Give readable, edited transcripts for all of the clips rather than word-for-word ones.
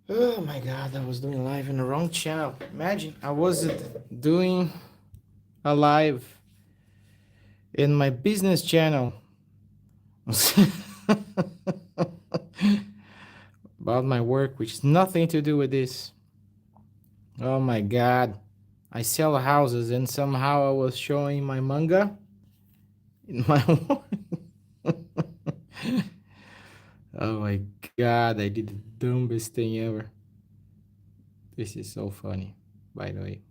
Oh my god, I was doing live in the wrong channel. Imagine I wasn't doing a live in my business channel about my work, which is nothing to do with this. Oh my god. I sell houses and somehow I was showing my manga in my Oh my god, I did the dumbest thing ever. This is so funny, by the way.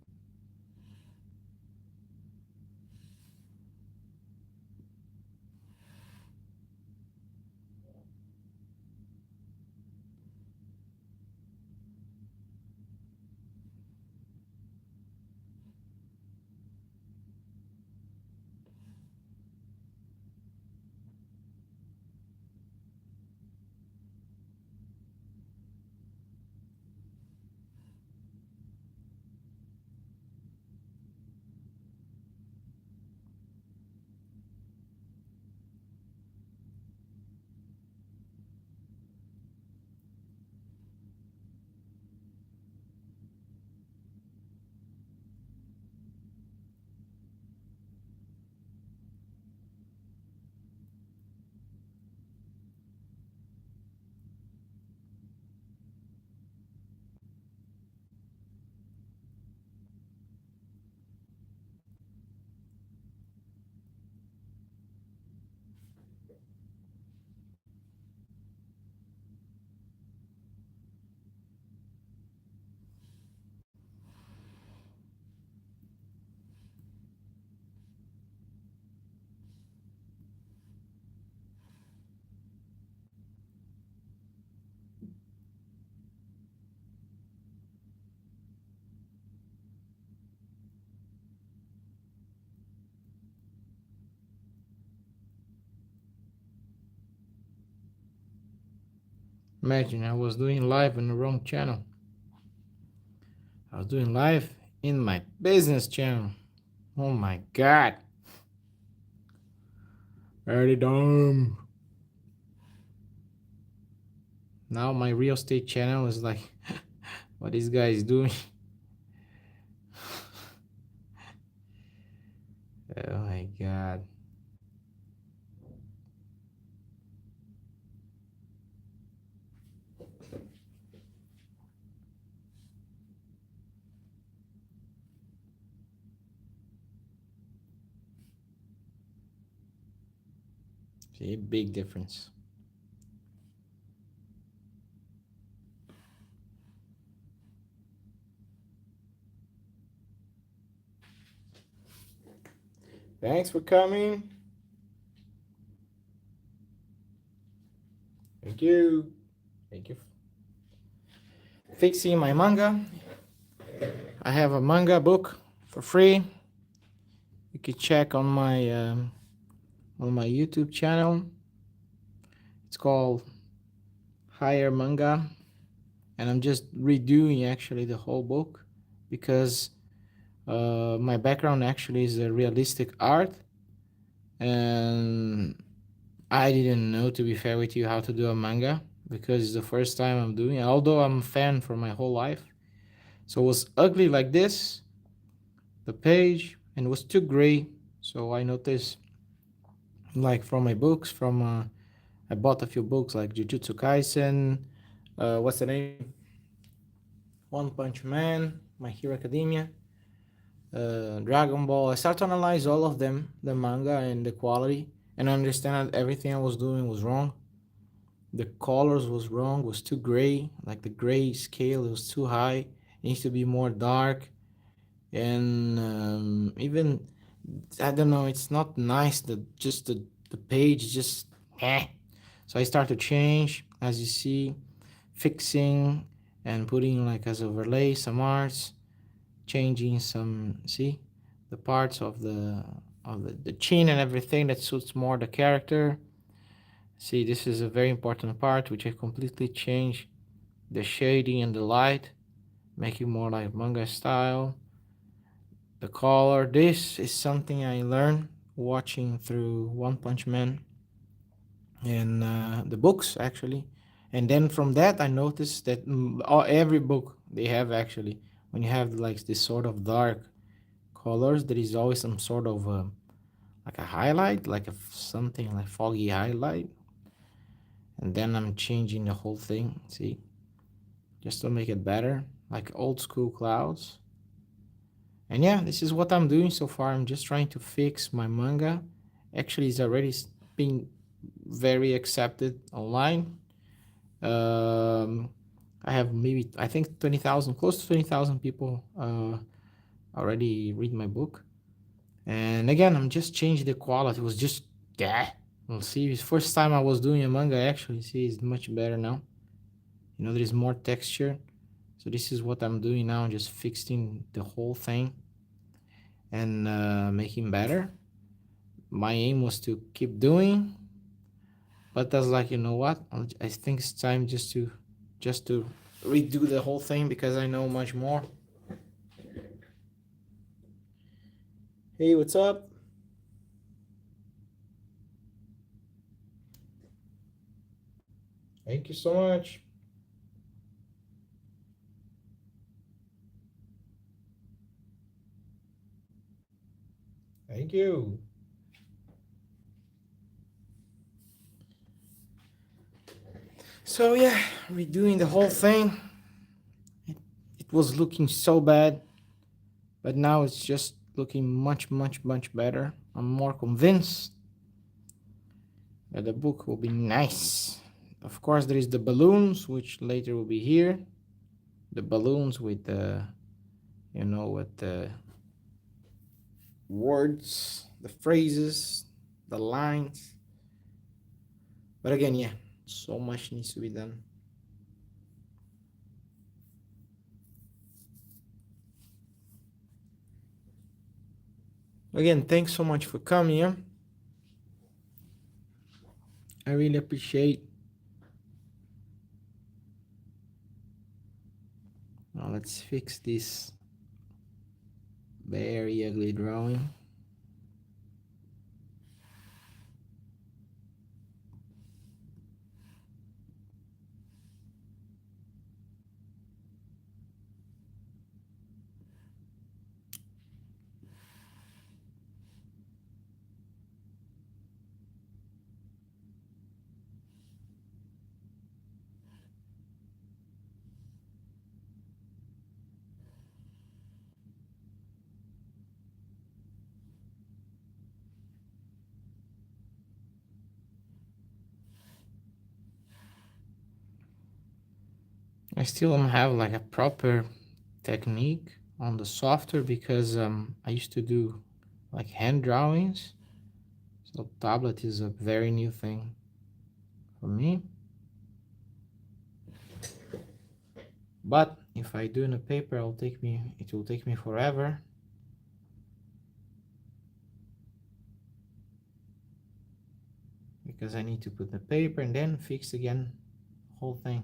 Imagine I was doing live on the wrong channel. I was doing live in my business channel. Oh my god. Very dumb. Now my real estate channel is like, what this guy is doing. Oh my god. See, big difference. Thanks for coming. Thank you. Thank you. Fixing my manga. I have a manga book for free. You can check on my YouTube channel. It's called Higher Manga, and I'm just redoing actually the whole book because my background actually is a realistic art, and I didn't know, to be fair with you, how to do a manga because it's the first time I'm doing it, although I'm a fan for my whole life. So it was ugly like this, the page, and it was too gray. So I noticed, like from my books, I bought a few books like Jujutsu Kaisen, what's the name? One Punch Man, My Hero Academia, Dragon Ball. I started to analyze all of them, the manga and the quality, and I understand that everything I was doing was wrong. The colors was wrong, was too gray, like the gray scale was too high. It needs to be more dark, and even I don't know, it's not nice that just the page just eh. So I start to change, as you see, fixing and putting like as overlay some arts, changing some, see, the parts of the chin and everything that suits more the character. See, this is a very important part which I completely change the shading and the light, make it more like manga style. The color, this is something I learned watching through One Punch Man and the books actually, And then from that, I noticed that every book they have actually, when you have like this sort of dark colors, there is always some sort of like a highlight, like a something like foggy highlight. And then I'm changing the whole thing, see, just to make it better, like old school clouds. And yeah, this is what I'm doing so far. I'm just trying to fix my manga. Actually, it's already being very accepted online. Um, I have maybe I think 20,000, close to 20,000 people already read my book. And again, I'm just changing the quality. It was just yeah. We'll see. It's first time I was doing a manga actually. See, it's much better now. You know, there is more texture. So this is what I'm doing now. Just fixing the whole thing and making better. My aim was to keep doing, but that's like, you know what? I think it's time just to redo the whole thing because I know much more. Hey, what's up? Thank you so much. Thank you. So yeah, redoing the whole thing. It, it was looking so bad, but now it's just looking much, much, much better. I'm more convinced that the book will be nice. Of course, there is the balloons, which later will be here. The balloons with the, with the words, the phrases, the lines. But again, yeah, so much needs to be done. Again, thanks so much for coming here. I really appreciate. Now let's fix this very ugly drawing. I still don't have like a proper technique on the software because I used to do like hand drawings. So tablet is a very new thing for me. But if I do in a paper, it will take me forever. Because I need to put the paper and then fix again the whole thing.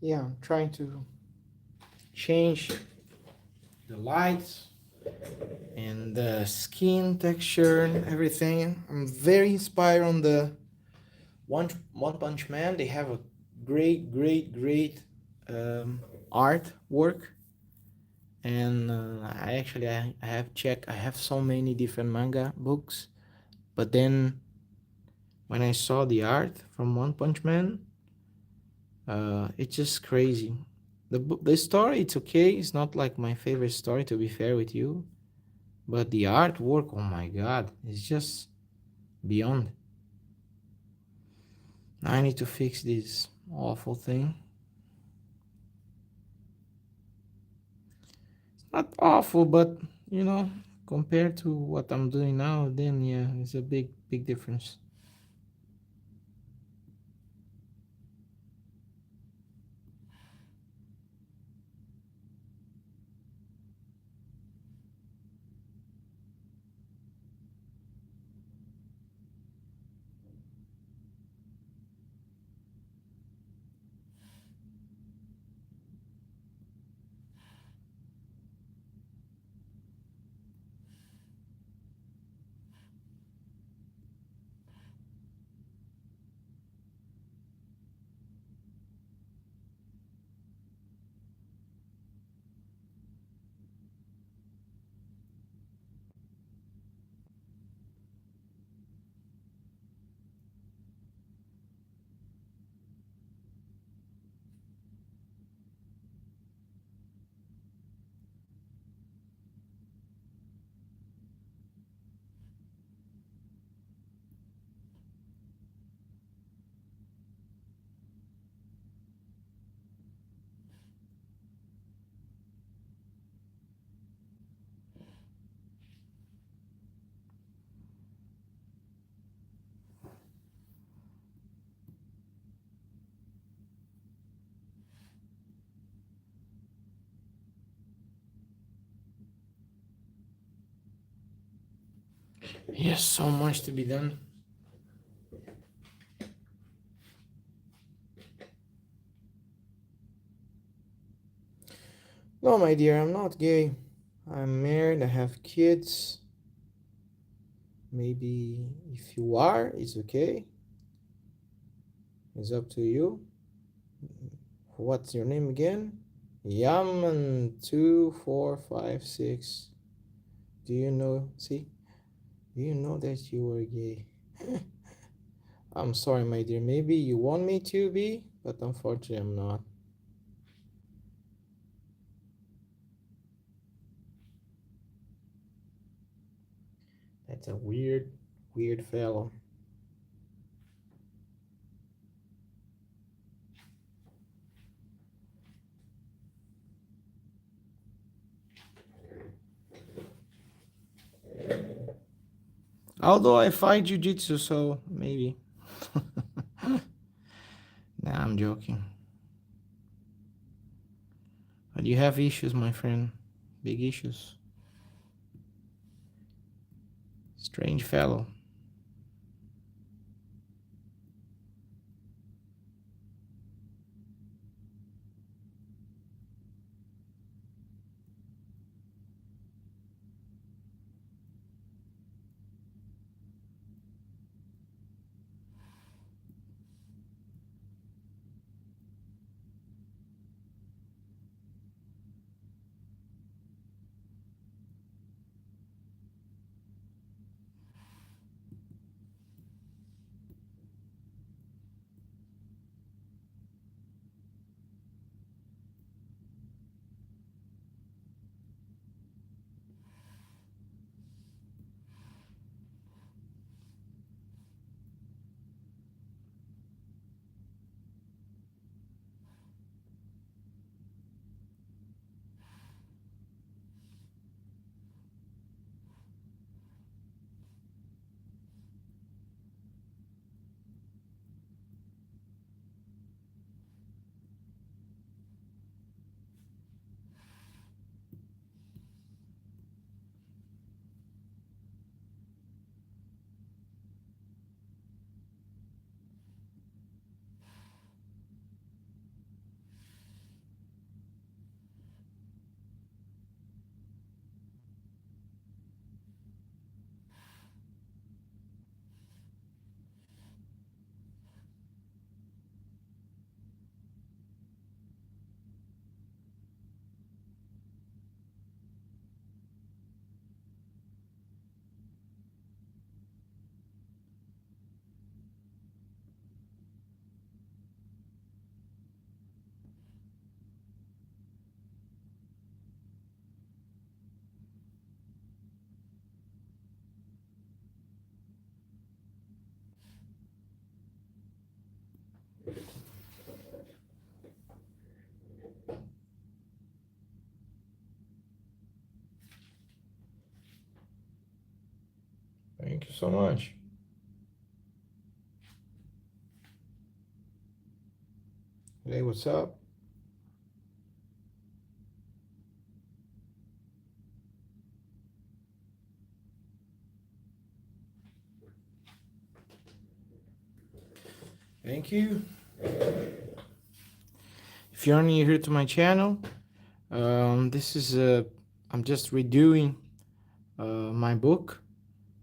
Yeah, I'm trying to change the lights and the skin texture and everything. I'm very inspired on the One Punch Man. They have a great, great, great artwork. And I have checked. I have so many different manga books, but then when I saw the art from One Punch Man, it's just crazy. The story, it's okay. It's not like my favorite story, to be fair with you, but the artwork, oh my god, it's just beyond. I need to fix this awful thing. Not awful, but you know, compared to what I'm doing now, then yeah, it's a big difference. Yes, so much to be done. No, my dear, I'm not gay. I'm married, I have kids. Maybe if you are, it's okay. It's up to you. What's your name again? Yaman2456. Do you know? See? Do you know that you are gay? I'm sorry, my dear. Maybe you want me to be, but unfortunately, I'm not. That's a weird fellow. Although I fight jujitsu, so maybe. Nah, I'm joking. But you have issues, my friend. Big issues. Strange fellow. Thank you so much. Hey, what's up? Thank you. If you're new here to my channel, this is I'm just redoing my book,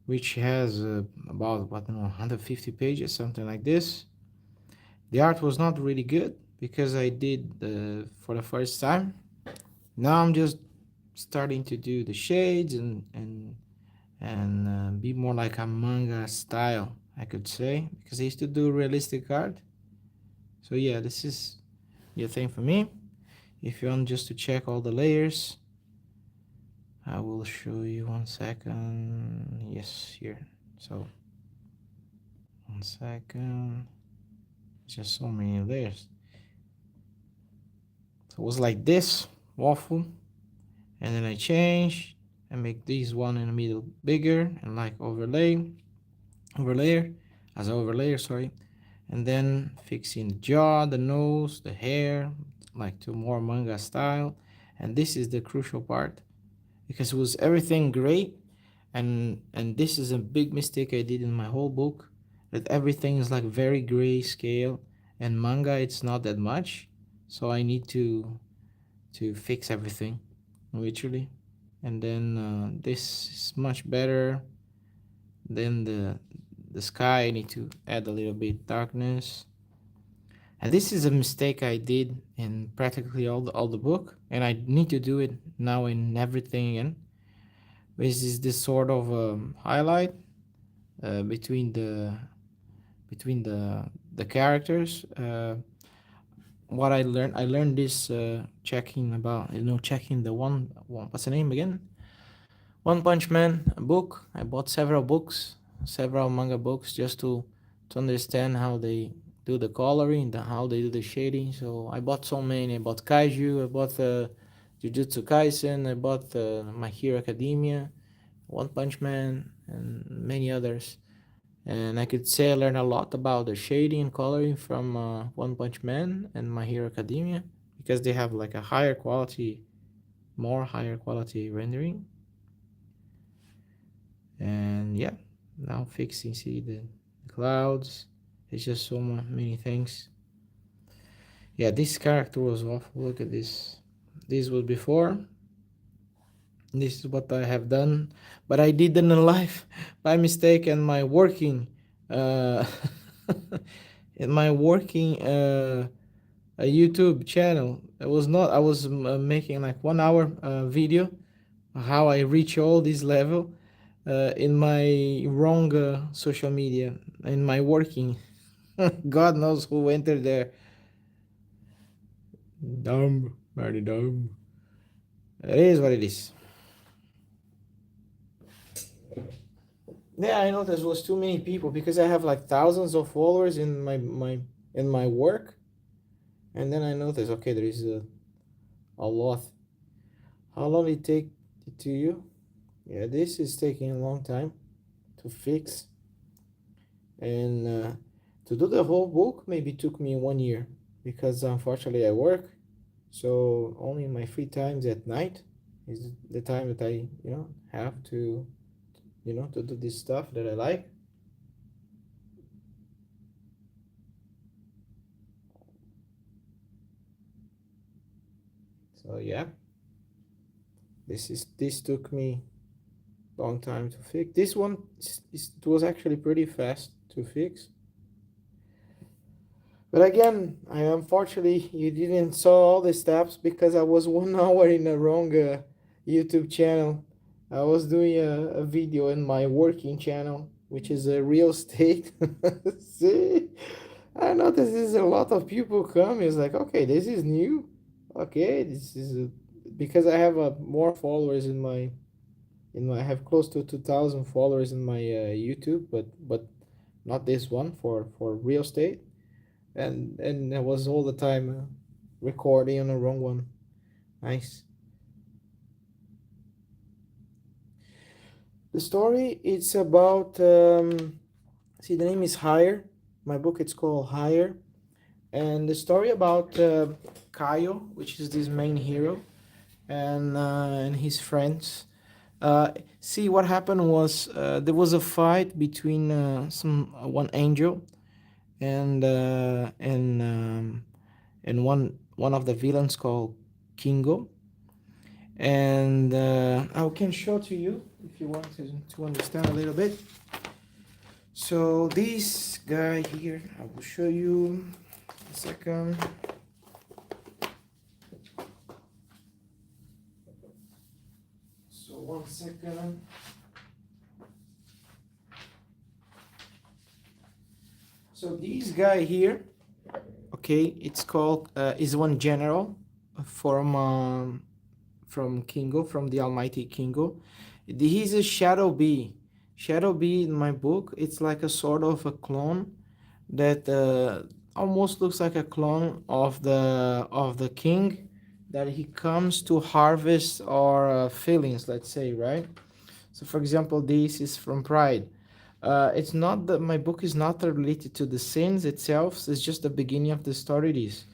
which has about what, 150 pages, something like this. The art was not really good because I did for the first time. Now I'm just starting to do the shades and be more like a manga style, I could say, because I used to do realistic art. So yeah, this is the thing for me. If you want just to check all the layers, I will show you 1 second. Yes, here. So 1 second. Just so many layers. So it was like this waffle, and then I change and make this one in the middle bigger and like overlayer as overlayer, sorry, and then fixing the jaw, the nose, the hair, like to more manga style. And this is the crucial part because it was everything great, and this is a big mistake I did in my whole book, that everything is like very gray scale, and manga it's not that much, so I need to fix everything literally. And then this is much better. Then the sky I need to add a little bit darkness. And this is a mistake I did in practically all the book, and I need to do it now in everything again. Which is this sort of highlight between the characters. What I learned this checking about, checking the one, what's the name again? One Punch Man book. I bought several books, several manga books, just to understand how they do the coloring, how they do the shading. So I bought so many. I bought Kaiju. I bought Jujutsu Kaisen. I bought My Hero Academia, One Punch Man, and many others. And I could say I learned a lot about the shading and coloring from One Punch Man and My Hero Academia, because they have like a more higher quality rendering. And yeah, now fixing, see the clouds. It's just so many things. Yeah, this character was awful. Look at this. This was before. This is what I have done, but I did it in life by mistake, and my working, uh, in my working a YouTube channel. It was not. I was making like 1 hour video how I reach all this level in my wrong social media, in my working. God knows who entered there. Dumb, very dumb. It is what it is. Yeah, I know there was too many people because I have like thousands of followers in my work, and then I noticed, okay, there is a lot. How long did it take to you? Yeah, this is taking a long time to fix, and to do the whole book maybe took me 1 year because unfortunately I work, so only my free times at night is the time that I have to do this stuff that I like. So yeah, this took me long time to fix. This one it was actually pretty fast to fix. But again, I unfortunately you didn't saw all the steps because I was 1 hour in the wrong YouTube channel. I was doing a video in my working channel, which is a real estate. See, I noticed there's a lot of people come. It's like, okay, this is new. Okay, this is because I have more followers I have close to 2,000 followers in my YouTube, but not this one for real estate, and I was all the time recording on the wrong one. Nice. The story it's about see the name is Higher. My book it's called Higher, and the story about Kaio, which is this main hero, and his friends. See what happened was there was a fight between some one angel and one of the villains called Kingo, and I can show to you if you want to understand a little bit. So this guy here, I will show you a second. So 1 second. So this guy here, okay, it's called is one general from Kingo, from the Almighty Kingo. He's a Shadow Bee. Shadow Bee in my book, it's like a sort of a clone that almost looks like a clone of the king that he comes to harvest our feelings, let's say, right? So, for example, this is from Pride. It's not that my book is not related to the sins itself. It's just the beginning of the story. It is.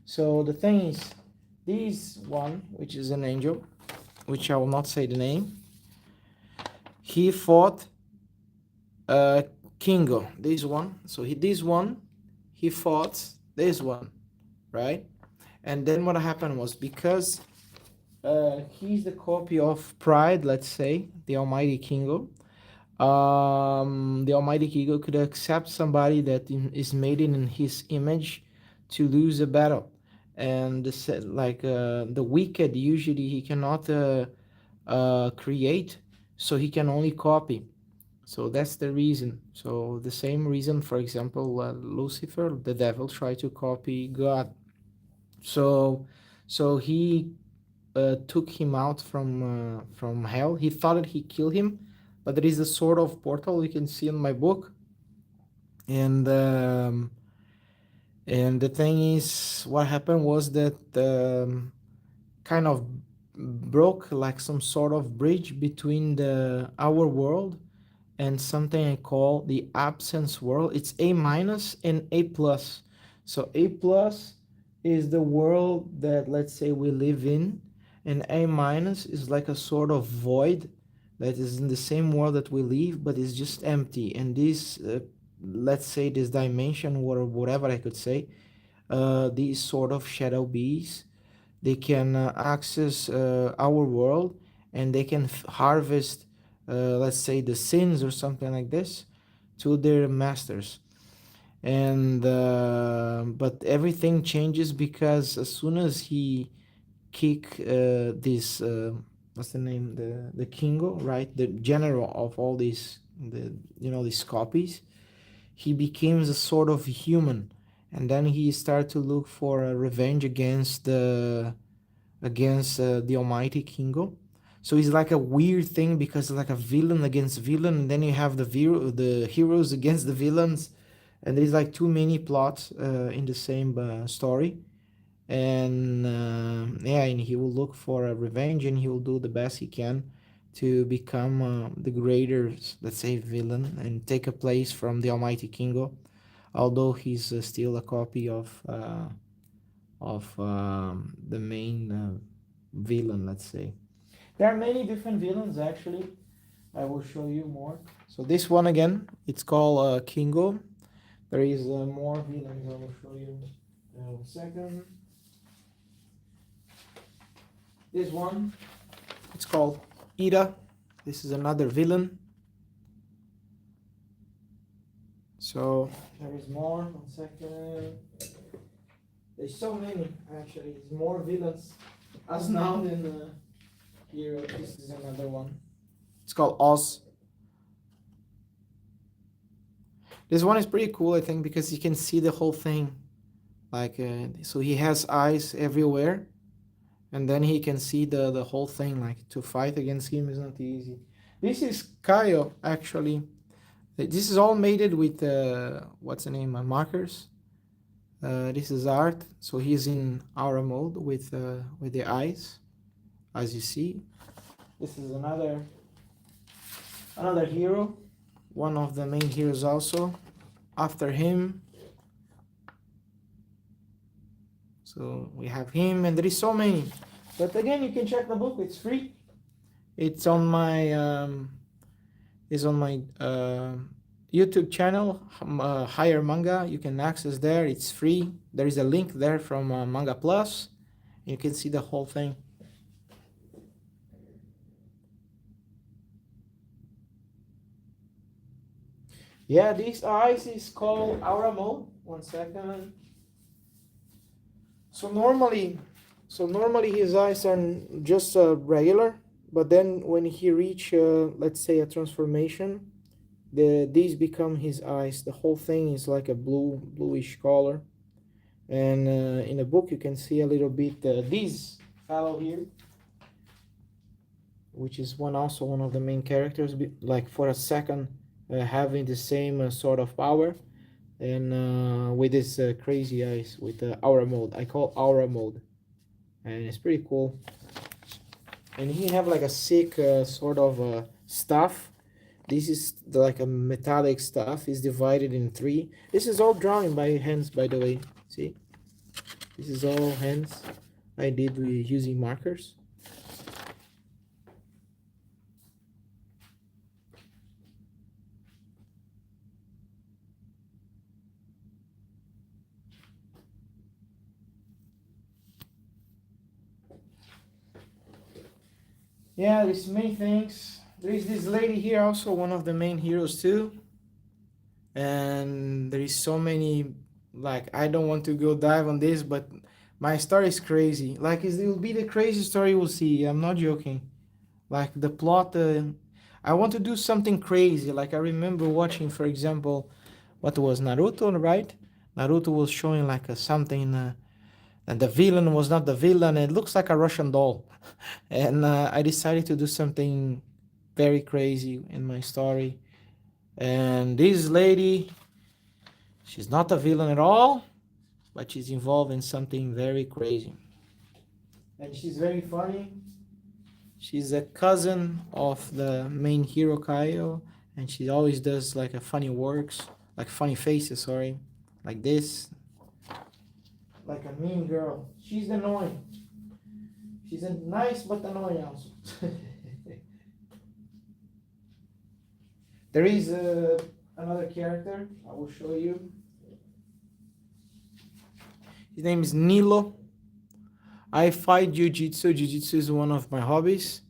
So the thing is, this one, which is an angel, which I will not say the name, he fought uh, Kingo. This one. So this one, he fought this one, right? And then what happened was because he's the copy of Pride, let's say, the Almighty Kingo. The Almighty Kingo could accept somebody that is made in his image to lose a battle, and the wicked usually he cannot create, so he can only copy. So that's the reason. So the same reason, for example, Lucifer, the devil, tried to copy God. So, so he took him out from hell. He thought that he killed him, but there is a sort of portal you can see in my book, and and the thing is, what happened was that kind of broke like some sort of bridge between the our world and something I call the absence world. It's A minus and A plus. So A plus is the world that let's say we live in, and A minus is like a sort of void that is in the same world that we live, but it's just empty. And this, let's say, this dimension or whatever I could say, these sort of shadow bees, they can access our world, and they can harvest let's say the sins or something like this to their masters. And but everything changes because as soon as he kick this what's the name, the kingo, right, the general of all these, the these copies, he becomes a sort of human, and then he started to look for a revenge against the Almighty Kingo. So it's like a weird thing because it's like a villain against villain, and then you have the heroes against the villains, and there's like too many plots in the same story. And yeah, and he will look for a revenge, and he will do the best he can to become the greater, let's say, villain, and take a place from the Almighty Kingo, although he's still a copy of the main villain, let's say. There are many different villains actually. I will show you more. So this one again, it's called Kingo. There is more villains. I will show you in a second. This one, it's called Ida. This is another villain. So there is more. 1 second. There's so many actually. There's more villains as now than here. This is another one. It's called Oz. This one is pretty cool, I think, because you can see the whole thing. Like, so he has eyes everywhere, and then he can see the whole thing. Like, to fight against him is not easy. This is Kaio, actually. This is all made it with what's the name? Markers. This is art. So he's in aura mode with the eyes, as you see. This is another Another hero, one of the main heroes also. After him, so we have him, and there is so many. But again, you can check the book. It's free. It's on my YouTube channel, Higher Manga. You can access there. It's free. There is a link there from Manga Plus. You can see the whole thing. Yeah, this eyes is called aura mode. 1 second. So normally, his eyes are just regular, but then when he reach, let's say, a transformation, these become his eyes. The whole thing is like a bluish color, and in the book you can see a little bit this fellow here, which is also one of the main characters, like for a second having the same sort of power, and with this crazy eyes with the aura mode. I call aura mode, and it's pretty cool. And he have like a sick sort of stuff. This is like a metallic stuff. It's divided in three. This is all drawn by hands, by the way. See, this is all hands. I did using markers. Yeah, there's many things. There is this lady here, also one of the main heroes too. And there is so many. Like, I don't want to go dive on this, but my story is crazy. Like, it will be the crazy story we'll see. I'm not joking. Like the plot, I want to do something crazy. Like I remember watching, for example, what was Naruto, right? Naruto was showing like something. And the villain was not the villain. It looks like a Russian doll. And I decided to do something very crazy in my story. And this lady, she's not a villain at all, but she's involved in something very crazy. And she's very funny. She's a cousin of the main hero Kaio, and she always does like a funny works, like funny faces, sorry, like this, like a mean girl. She's annoying. She's a nice but annoying also. There is another character I will show you. His name is Nilo. I fight jiu-jitsu. Jiu-jitsu is one of my hobbies.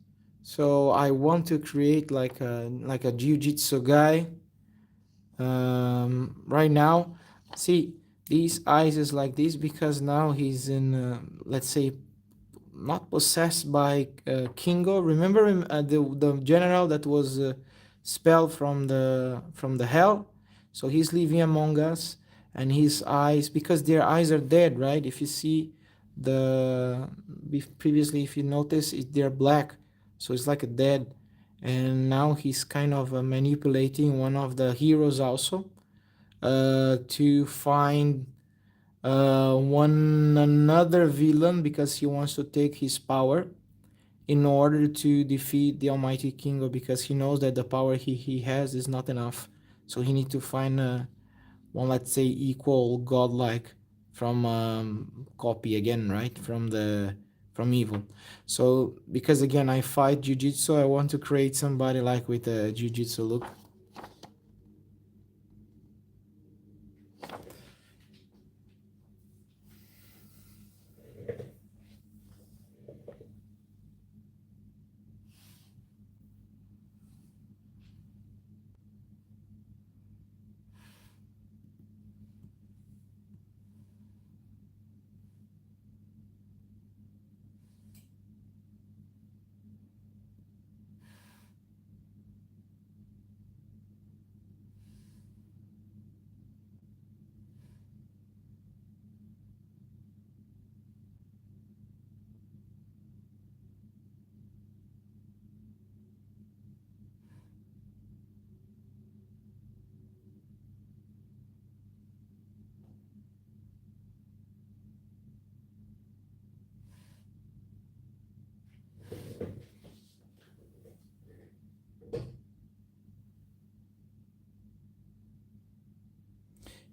So I want to create like a jiu-jitsu guy. Right now, see, these eyes is like this because now he's in, let's say, not possessed by Kingo. Remember him, the general that was expelled from the hell? So he's living among us, and his eyes, because their eyes are dead, right? If you see previously, if you notice, they're black, so it's like a dead. And now he's kind of manipulating one of the heroes also to find one another villain because he wants to take his power in order to defeat the Almighty Kingo, because he knows that the power he has is not enough. So he needs to find one, let's say, equal godlike from copy again, right? From evil. So because again I fight jiu-jitsu, I want to create somebody like with a jiu-jitsu look.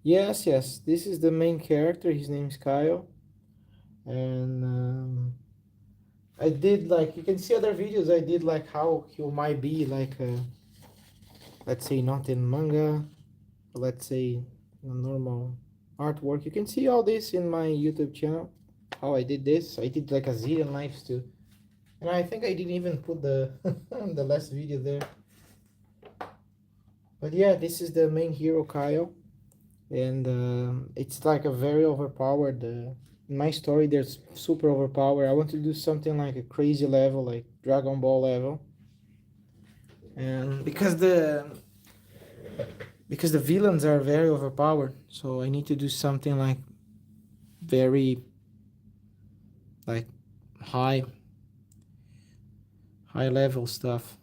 Yes, yes. This is the main character. His name is Kyle, and I did like you can see other videos. I did like how he might be like let's say not in manga, let's say a normal artwork. You can see all this in my YouTube channel. How I did this. I did like a zillion lives too, and I think I didn't even put the the last video there. But yeah, this is the main hero Kyle, and it's like a very overpowered. In my story, there's super overpowered. I want to do something like a crazy level, like Dragon Ball level, and because the villains are very overpowered, so I need to do something like very like high high level stuff.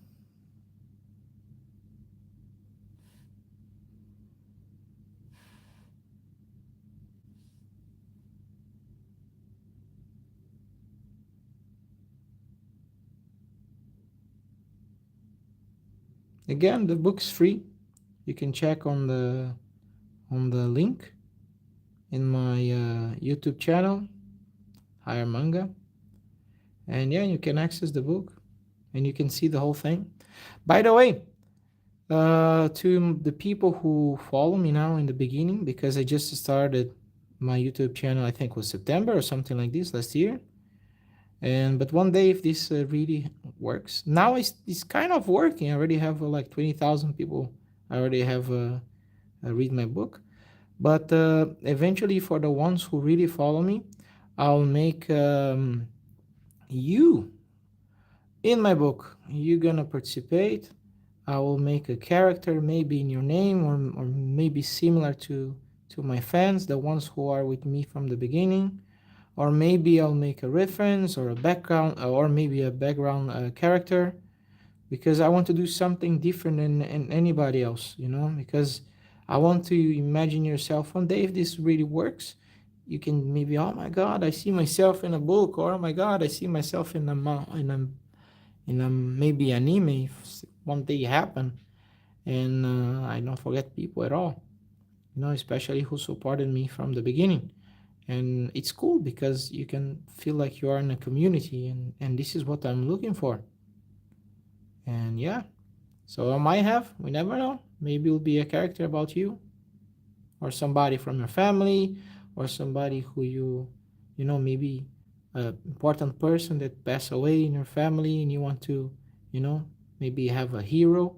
Again, the book's free. You can check on the link in my YouTube channel, Higher Manga, and yeah, you can access the book and you can see the whole thing. By the way, to the people who follow me now in the beginning, because I just started my YouTube channel, I think it was September or something like this last year. And but one day, if this really works, now it's kind of working. I already have like 20,000 people. I already have read my book. But eventually, for the ones who really follow me, I'll make you in my book. You're gonna participate. I will make a character maybe in your name or maybe similar to my fans, the ones who are with me from the beginning. Or maybe I'll make a reference or a background or maybe a background character because I want to do something different than anybody else, you know, because I want to imagine yourself one day if this really works. You can maybe, oh my God, I see myself in a book, or oh my God, I see myself in a maybe anime. If one day happen, and I don't forget people at all, you know, especially who supported me from the beginning. And it's cool because you can feel like you are in a community, and this is what I'm looking for. And yeah, so I might have, we never know, maybe it'll be a character about you or somebody from your family or somebody who you know, maybe a important person that passed away in your family and you want to, you know, maybe have a hero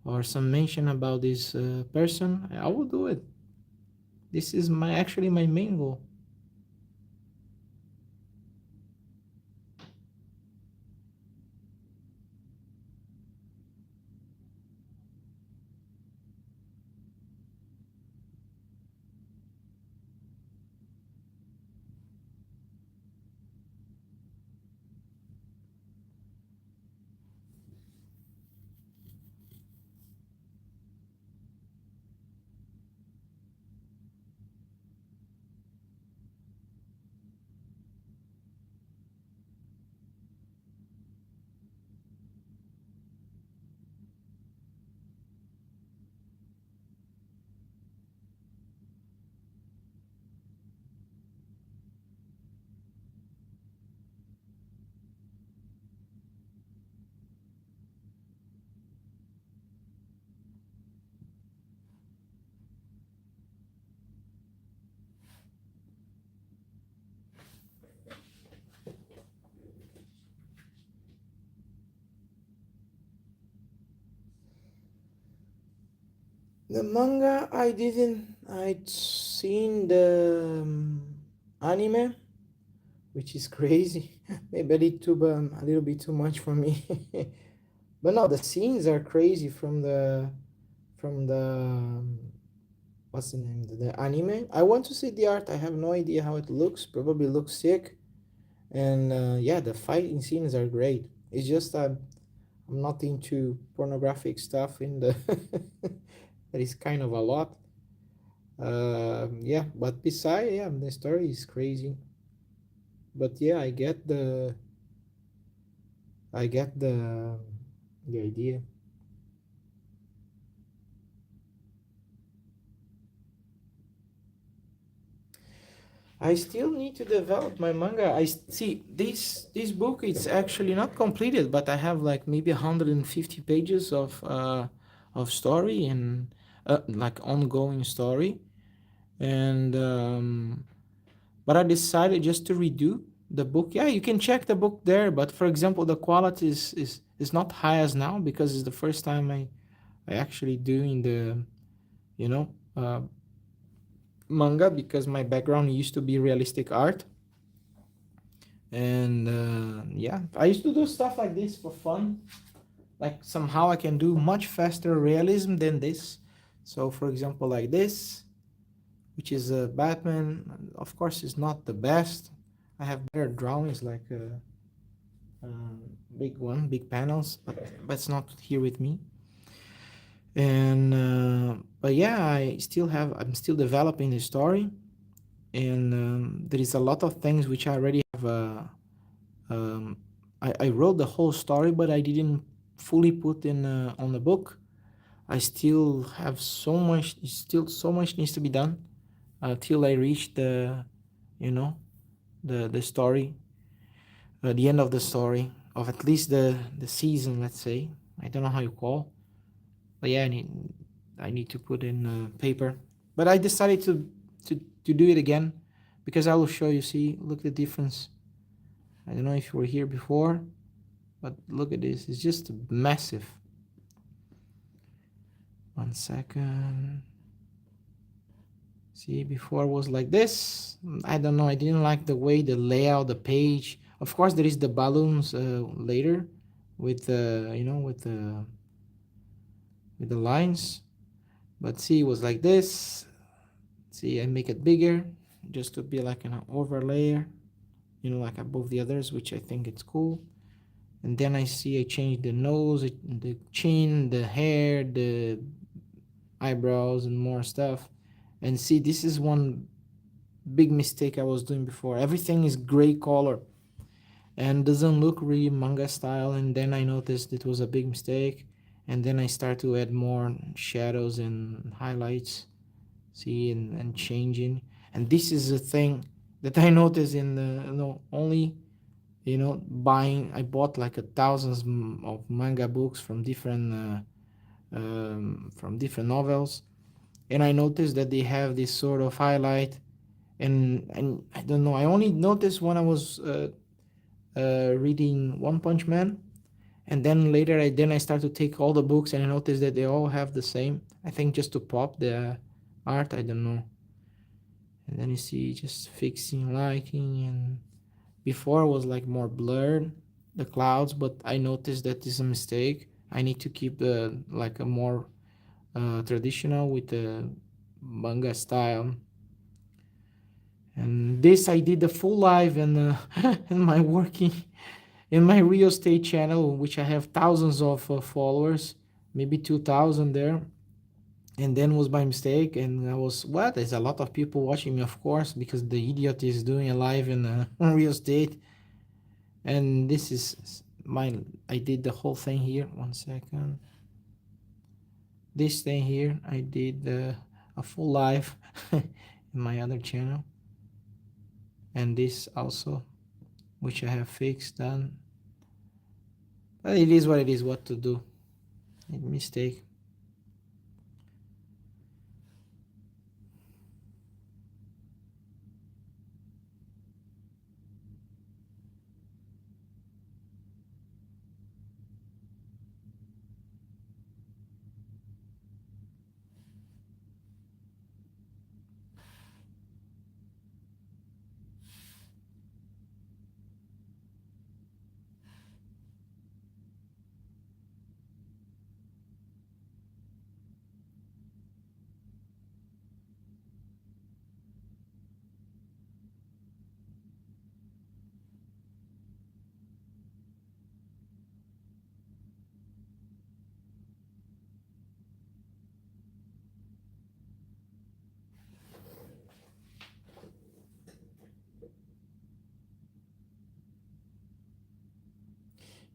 or some mention about this person. I will do it. This is my actually my main goal. The manga I didn't. I'd seen the anime, which is crazy. Maybe a little bit too much for me. But no, the scenes are crazy from the what's the name? The anime. I want to see the art. I have no idea how it looks. Probably looks sick. And yeah, the fighting scenes are great. It's just I'm not into pornographic stuff in the. That is kind of a lot. Yeah, but beside, yeah, the story is crazy. But yeah, I get the idea. I still need to develop my manga. See this book. It's actually not completed, but I have like maybe 150 pages of story and like ongoing story. And but I decided just to redo the book. Yeah, you can check the book there, but for example, the quality is not high as now because it's the first time I actually doing the you know uh, manga because my background used to be realistic art. And yeah, I used to do stuff like this for fun. Like somehow I can do much faster realism than this. So for example, like this, which is a Batman, of course is not the best. I have better drawings like big one, big panels, but it's not here with me. And but yeah, I'm still developing the story. And there is a lot of things which I already have um, I wrote the whole story, but I didn't fully put in on the book. I still have so much, still so much needs to be done till I reach the, you know, the story, the end of the story of at least the season. Let's say I don't know how you call, but yeah, I need to put in paper. But I decided to do it again because I will show you. See, look the difference. I don't know if you were here before. But look at this, it's just massive. One second. See, before was like this. I don't know, I didn't like the way the layout, the page. Of course, there is the balloons later with with the lines. But see, it was like this. See, I make it bigger just to be like an overlay, like above the others, which I think it's cool. And then I see I change the nose, the chin, the hair, the eyebrows, and more stuff. And see, this is one big mistake I was doing before. Everything is gray color and doesn't look really manga style. And then I noticed it was a big mistake. And then I start to add more shadows and highlights. See, and changing. And this is a thing that I noticed in the only buying. I bought like a thousands of manga books from different novels, and I noticed that they have this sort of highlight, and I don't know. I only noticed when I was reading One Punch Man, and then later I start to take all the books and I noticed that they all have the same. I think just to pop the art. I don't know. And then you see just fixing lighting, and before was like more blurred the clouds, but I noticed that is a mistake. I need to keep the like a more traditional with the manga style. And this I did the full live and in my working in my real estate channel, which I have thousands of followers, maybe 2,000 there. And then was by mistake, and I was what? There's a lot of people watching me, of course, because the idiot is doing a live in real estate. And this is my. I did the whole thing here. One second. This thing here, I did a full live in my other channel, and this also, which I have fixed done. But it is what it is. What to do? Mistake.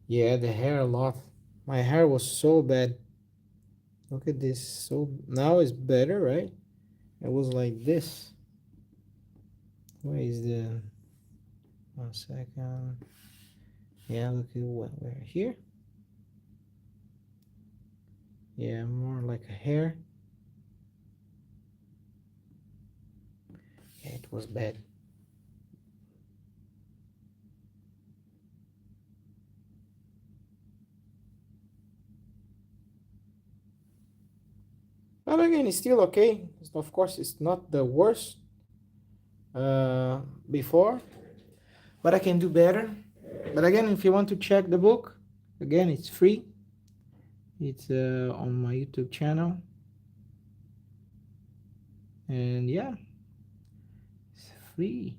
Yeah, the hair a lot. My hair was so bad. Look at this. So now it's better, right? It was like this. Where is the 1 second? Yeah, look at what we're here. Yeah, more like a hair. Yeah, it was bad. But again, it's still okay. Of course, it's not the worst uh, before, but I can do better. But again, if you want to check the book, again, it's free. It's on my YouTube channel, and yeah, it's free.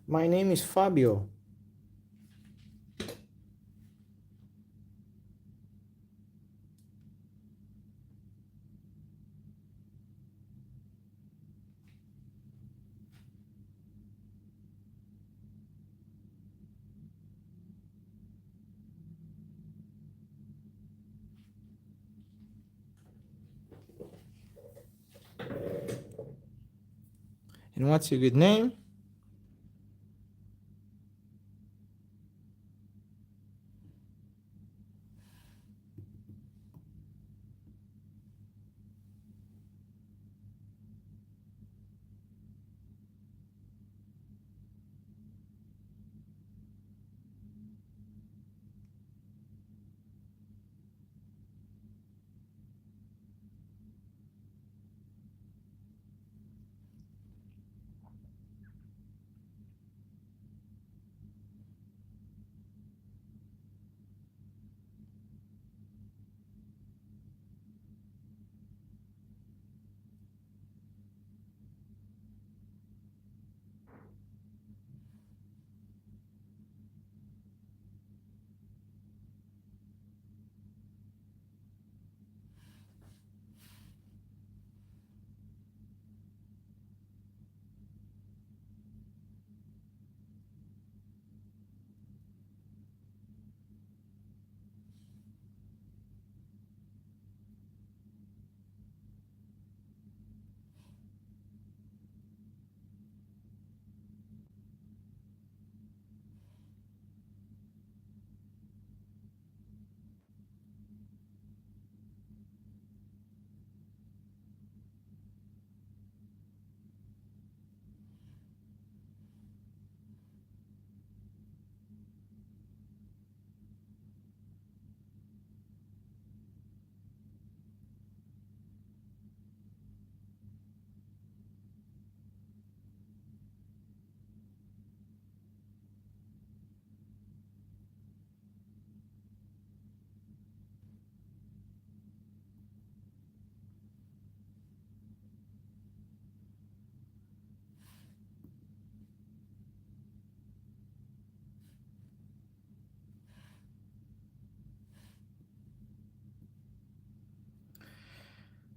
My name is Fabio. And what's your good name?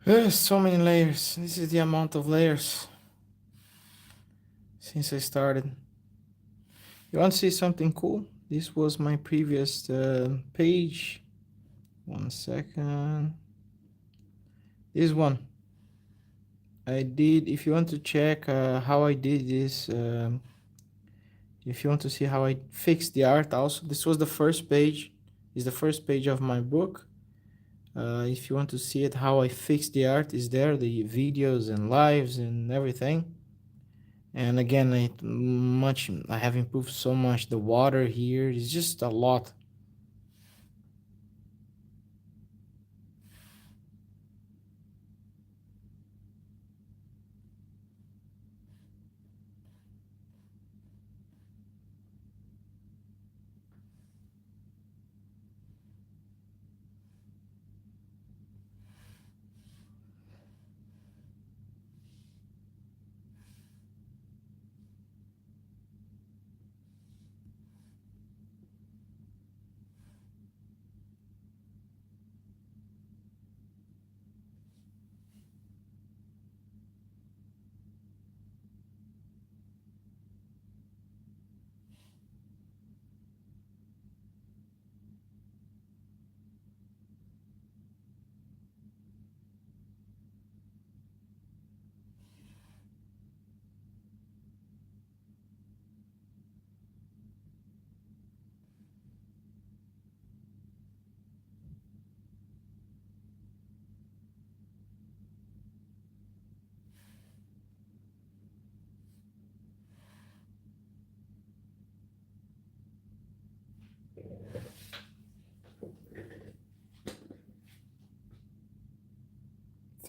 So many layers. This is the amount of layers since I started. You want to see something cool? This was my previous page. 1 second. This one. I did, if you want to check how I did this, if you want to see how I fixed the art also, this was the first page, is the first page of my book. If you want to see it, how I fixed the art is there, the videos and lives and everything. And again, I have improved so much. The water here is just a lot.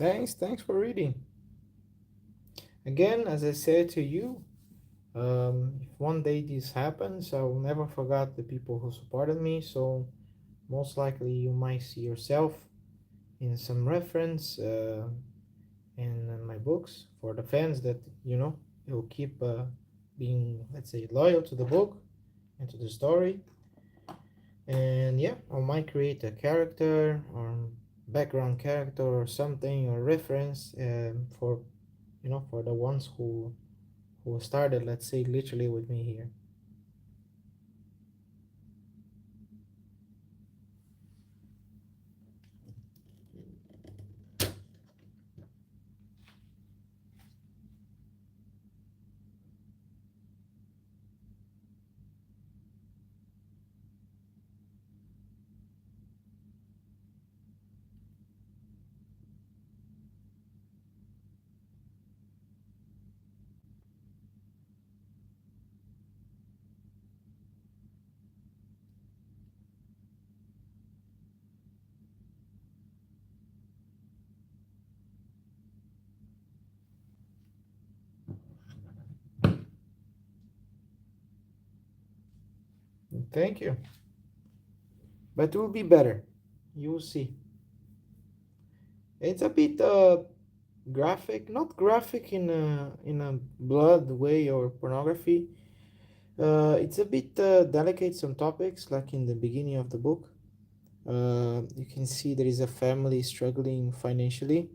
Thanks for reading. Again, as I said to you, if one day this happens, I will never forget the people who supported me. So most likely you might see yourself in some reference in my books for the fans that will keep being, let's say, loyal to the book and to the story. And yeah, I might create a character or background character or something or reference for for the ones who started, let's say, literally with me here. Thank you. But it will be better. You will see. It's a bit graphic, not graphic in a blood way or pornography. It's a bit delicate, some topics, like in the beginning of the book. You can see there is a family struggling financially,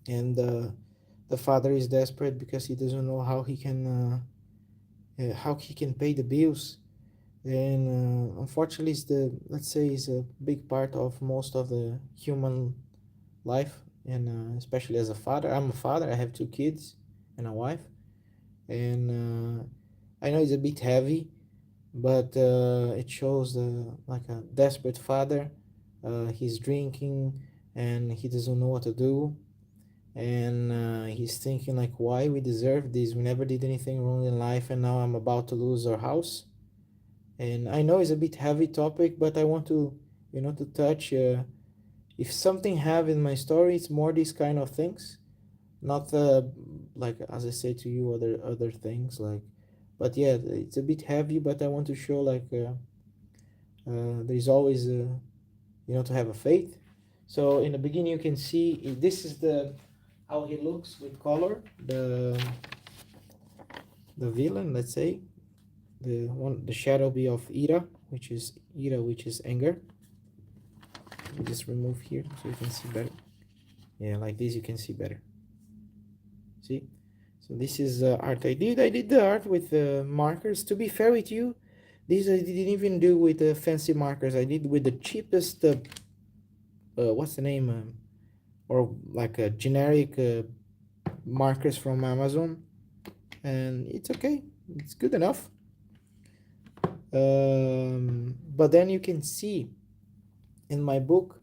and the father is desperate because he doesn't know how he can pay the bills. And unfortunately, it's the let's say is a big part of most of the human life, and especially as a father. I'm a father. I have 2 kids and a wife, and I know it's a bit heavy, but it shows like a desperate father. He's drinking and he doesn't know what to do, and he's thinking like, why we deserve this? We never did anything wrong in life, and now I'm about to lose our house. And I know it's a bit heavy topic, but I want to to touch. If something have in my story, it's more these kind of things, not like as I say to you, other things like. But yeah, it's a bit heavy, but I want to show like there's always to have a faith. So in the beginning, you can see this is the how he looks with color. The villain, let's say, the shadow be of ira, which is anger. Let me just remove here so you can see better. Yeah, like this you can see better. See? So this is art I did the art with markers. To be fair with you, these I didn't even do with fancy markers. I did with the cheapest what's the name, or like a generic markers from Amazon, and it's okay. It's good enough. But then you can see in my book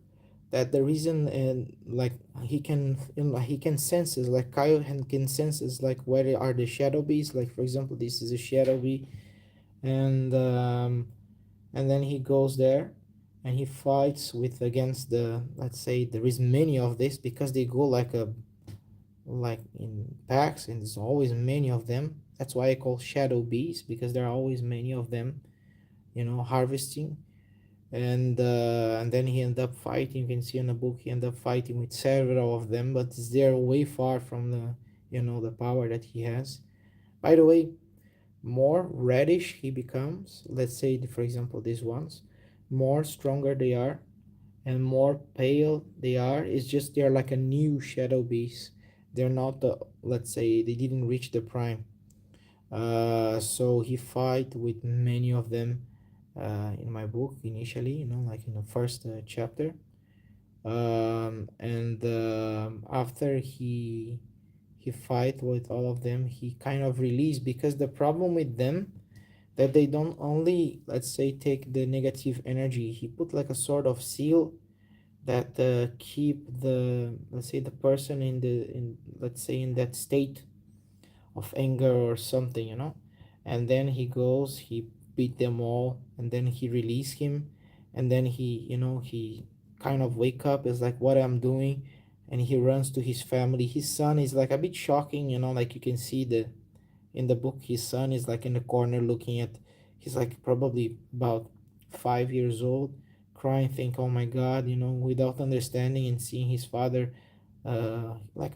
that the reason, and like he can, he can senses, like Kyle can senses like where are the shadow bees. Like for example, this is a shadow bee, and then he goes there and he fights with against the, let's say there is many of this because they go like in packs, and there's always many of them. That's why I call shadow bees, because there are always many of them, harvesting. And then he ended up fighting. You can see in the book he ended up fighting with several of them, but they're way far from the power that he has. By the way, more reddish he becomes, let's say for example these ones, more stronger they are and more pale they are. It's just they're like a new shadow beast. They're not the, let's say they didn't reach the prime. So he fight with many of them in my book initially, like in the first chapter. And after he fight with all of them, he kind of release, because the problem with them that they don't only, let's say, take the negative energy. He put like a sort of seal that keep the, let's say, the person in let's say in that state of anger or something, and then he goes, he beat them all, and then he release him, and then he kind of wake up, is like what I'm doing, and he runs to his family. His son is like a bit shocking, like you can see the in the book his son is like in the corner looking at, he's like probably about 5 years old, crying, think, oh my god, without understanding and seeing his father, like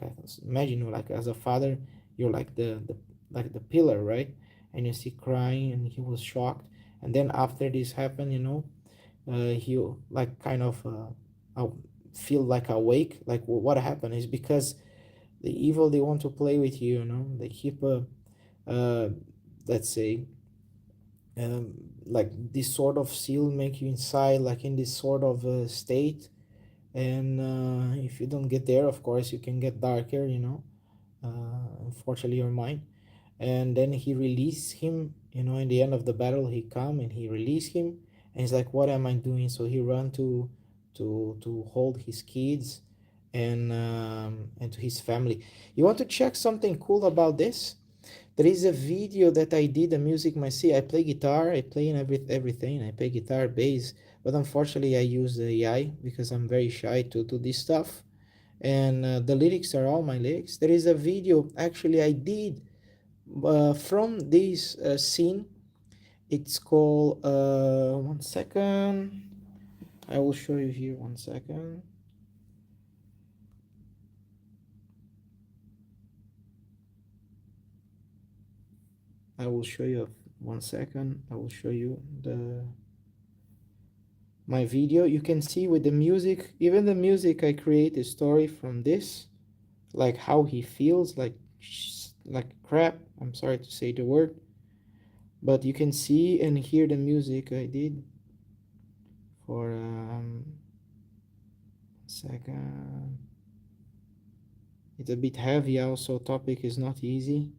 imagine, like as a father, you're like the like the pillar, right? And you see crying, and he was shocked. And then after this happened, he like kind of feel like awake, like what happened is because the evil, they want to play with you, they keep uh, let's say, um, like this sort of seal make you inside, like in this sort of state. And if you don't get there, of course you can get darker, unfortunately, your mind. And then he released him, in the end of the battle he come and he released him, and he's like, what am I doing? So he run to hold his kids and to his family. You want to check something cool about this? There is a video that I did, the music myself. I play guitar, I play in everything. I play guitar, bass, but unfortunately I use the AI because I'm very shy to do this stuff. And the lyrics are all my lyrics. There is a video actually I did from this scene. It's called, one second. I will show you here. One second. I will show you. One second. I will show you the my video. You can see with the music, even the music, I create a story from this, like how he feels, like crap. I'm sorry to say the word, but you can see and hear the music I did for second. It's a bit heavy, also topic is not easy.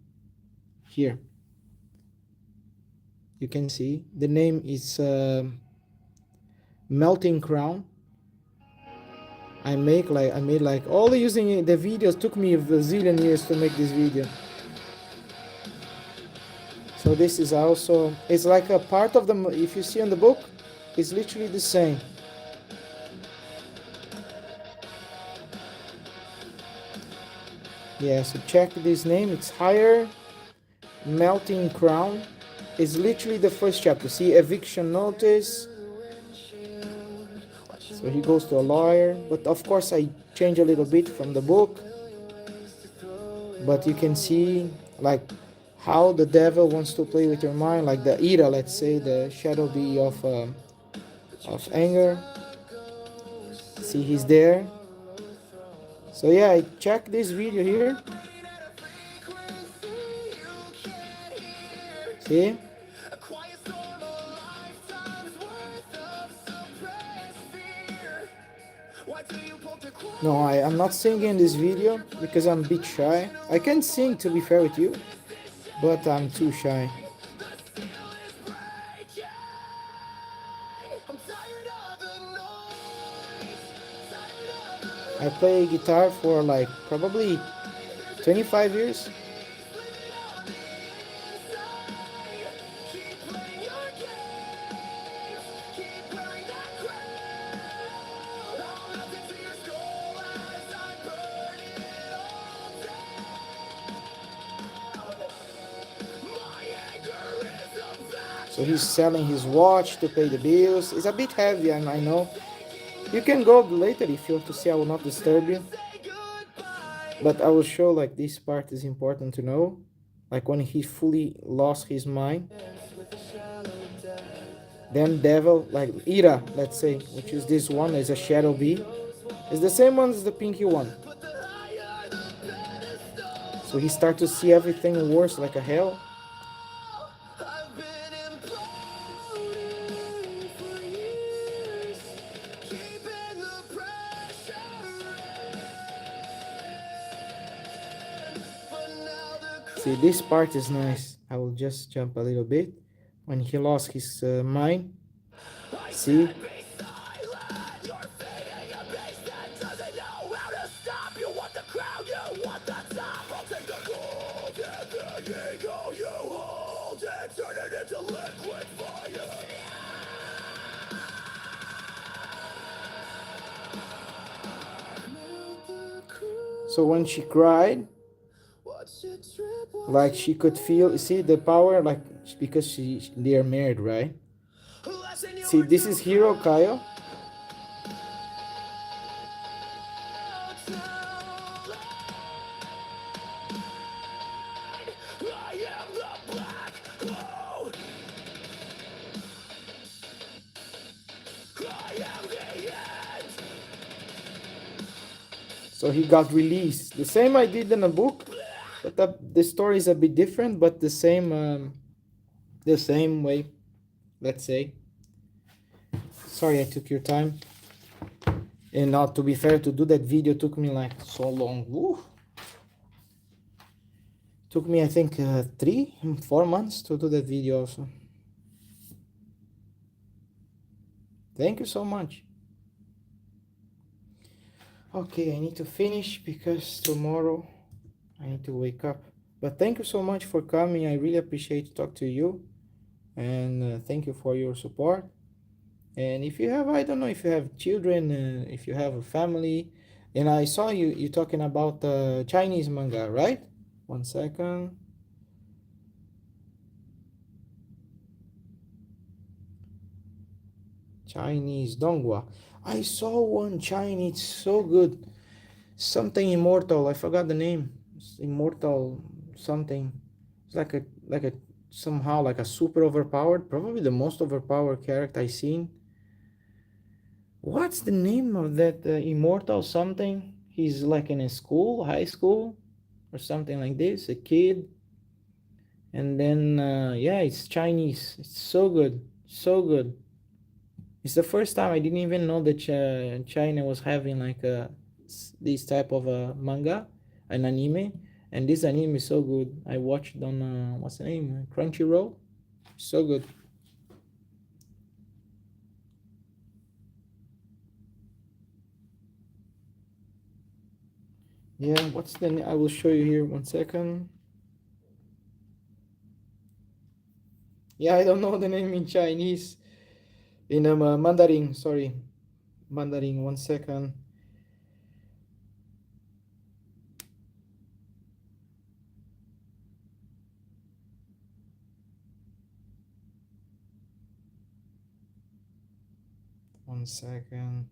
Here you can see the name is Melting Crown. I made like all using the videos. Took me a zillion years to make this video. So this is also, it's like a part of the, if you see on the book, it's literally the same. Yeah, so check this name, it's Higher Melting Crown. It's literally the first chapter. See, eviction notice. So he goes to a lawyer, but of course I change a little bit from the book. But you can see like how the devil wants to play with your mind, like the Ira, let's say, the shadow bee of anger. See, he's there. So yeah, I check this video here. See? No, I'm not singing this video because I'm a bit shy. I can sing to be fair with you, but I'm too shy. I play guitar for like probably 25 years. So he's selling his watch to pay the bills. It's a bit heavy, and I know. You can go later if you want to see. I will not disturb you. But I will show like this part is important to know. Like when he fully lost his mind. Then devil, like Ira, let's say, which is this one, is a shadow bee. It's the same one as the pinky one. So he starts to see everything worse like a hell. See, this part is nice. I will just jump a little bit. When he lost his mind. See? So when she cried, like she could feel, see the power, like because they are married, right? See, this is Hero Kaio. So he got released. The same I did in a book, but the story is a bit different, but the same way, let's say. Sorry I took your time. And not to be fair, to do that video took me like so long. Woo. Took me I think 3-4 months to do that video also. Thank you so much. Okay, I need to finish because tomorrow I need to wake up. But thank you so much for coming. I really appreciate to talk to you. And thank you for your support. And if you have, I don't know, if you have children, if you have a family, and I saw you talking about Chinese manga, right? 1 second. Chinese donghua. I saw one Chinese, so good. Something immortal. I forgot the name. It's immortal something. It's like a somehow like a super overpowered, probably the most overpowered character I seen. What's the name of that immortal something? He's like in a school, high school, or something like this, a kid. And then yeah, it's Chinese. It's so good, so good. It's the first time I didn't even know that China was having like this type of manga, an anime, and this anime is so good. I watched on what's the name, Crunchyroll. So good. Yeah, what's the? I will show you here. 1 second. Yeah, I don't know the name in Chinese. In Mandarin, sorry, Mandarin. 1 second. One second.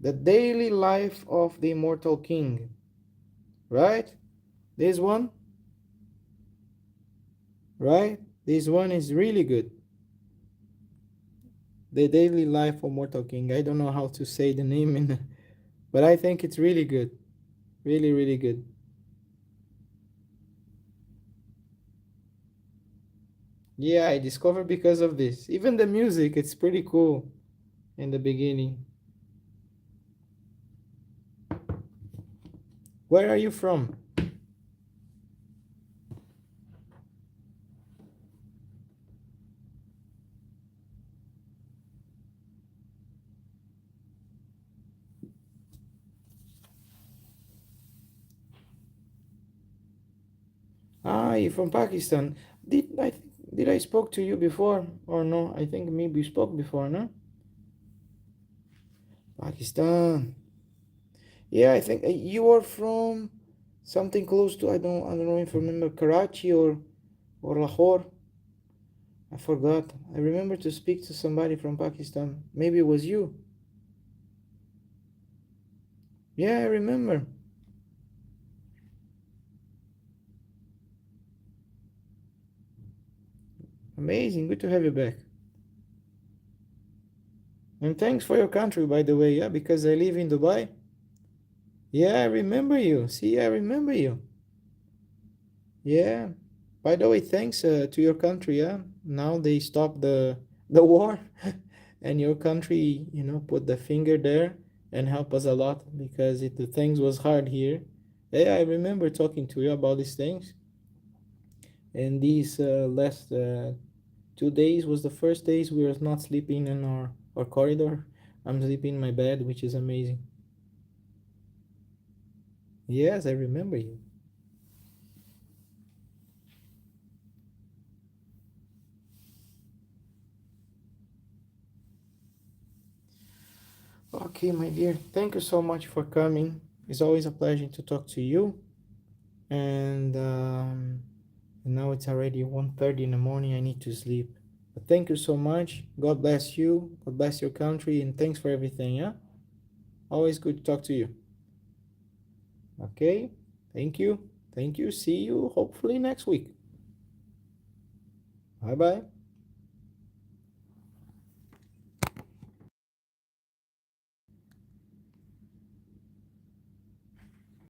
The daily life of the immortal king. Right? This one. Right? This one is really good. The Daily Life of Mortal King. I don't know how to say the name in, but I think it's really good. Really, really good. Yeah, I discovered because of this. Even the music, it's pretty cool in the beginning. Where are you from? Ah, you're from Pakistan. Did I spoke to you before or no? I think maybe we spoke before, no? Pakistan. Yeah, I think you are from something close to I don't know if I remember Karachi or Lahore. I forgot. I remember to speak to somebody from Pakistan. Maybe it was you. Yeah, I remember. Amazing. Good to have you back. And thanks for your country, by the way. Yeah, because I live in Dubai. Yeah, I remember you. See, I remember you. Yeah. By the way, thanks to your country. Yeah. Now they stopped the war, and your country, put the finger there and help us a lot because the things was hard here. Yeah, I remember talking to you about these things. And these last 2 days was the first days we were not sleeping in our corridor. I'm sleeping in my bed, which is amazing. Yes, I remember you. Okay, my dear, thank you so much for coming. It's always a pleasure to talk to you. And now it's already 1:30 in the morning. I need to sleep. But thank you so much. God bless you. God bless your country. And thanks for everything. Yeah. Always good to talk to you. Okay. Thank you. Thank you. See you hopefully next week. Bye bye.